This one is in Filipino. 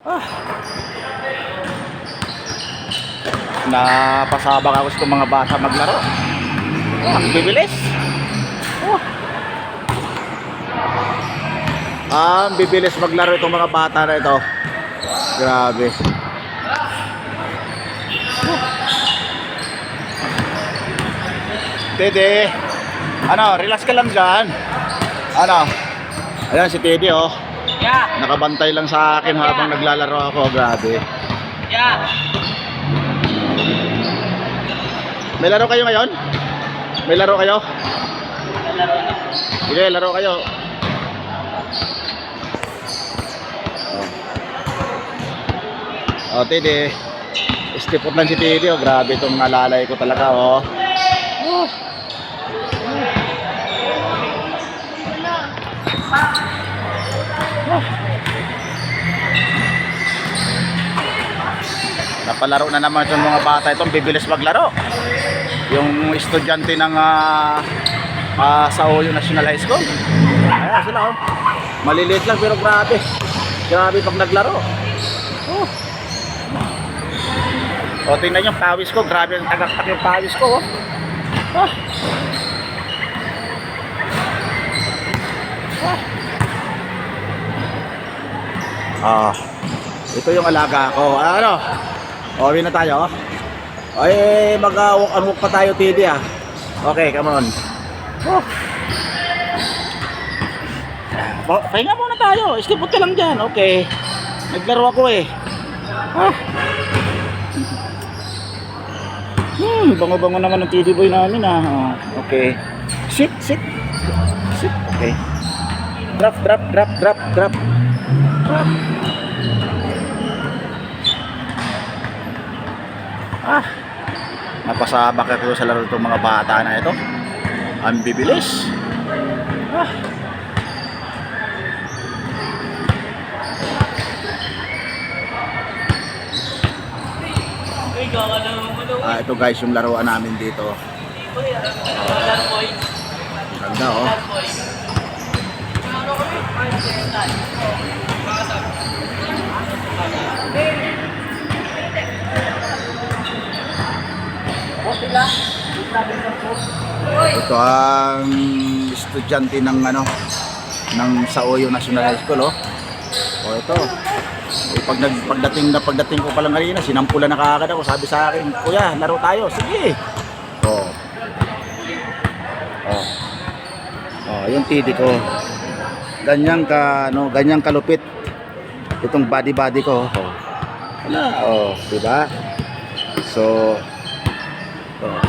Ah. Napasabak ako sa mga bata maglaro. Oh, bibilis. Oh. Bibilis maglaro itong mga bata na ito. Grabe. Tede, ano, relax ka lang dyan. Ano, ayan si Tede, oh. Yeah. Nakabantay lang sa akin habang naglalaro ako. Grabe. Yeah. May laro kayo ngayon? May laro kayo? Sige, laro kayo. Oh, Tede. Istipot lang si Tede, oh. Grabe itong alalay ko talaga, oh. Napalaro na naman itong mga bata itong bibilis maglaro. Yung estudyante ng Saoyo National High School. Ayan sila, oh. Maliliit lang pero grabe. Grabe pag naglaro. Oh. O, tingnan yung pawis ko. Grabe ang tagaktak yung pawis ko, oh. Ah. Ah. Ito yung alaga ko. Ano? Okay na tayo. Ay, mag-walk and walk pa tayo, Tidi, ah. Okay, come on. Oh. Pahinga muna tayo. Istipot ka lang dyan. Okay. Naglaro ako eh. Ah. Bango-bango naman ng Tidi boy namin, ah. Oh, okay. Sit, sit. Sit. Okay. Drop, drop, drop, drop, drop. Drop. Ah, napasabak ako sa laro itong mga bata na ito. Ang bibilis. Ah. Ito guys yung laruan namin dito. Ganda, oh. Ito ang estudyante ng ng Saoyo National High School, oh. Oh, ito. Pagdating ko pa lang kanina, sinampulan na kaagad ako. Sabi sa akin, "Kuya, laro tayo." Sige. Oh. Oh. Oh, yung Tidi ko. Ganyan kalupit itong body ko. Oh. Wala, oh, 'di ba? So, oh.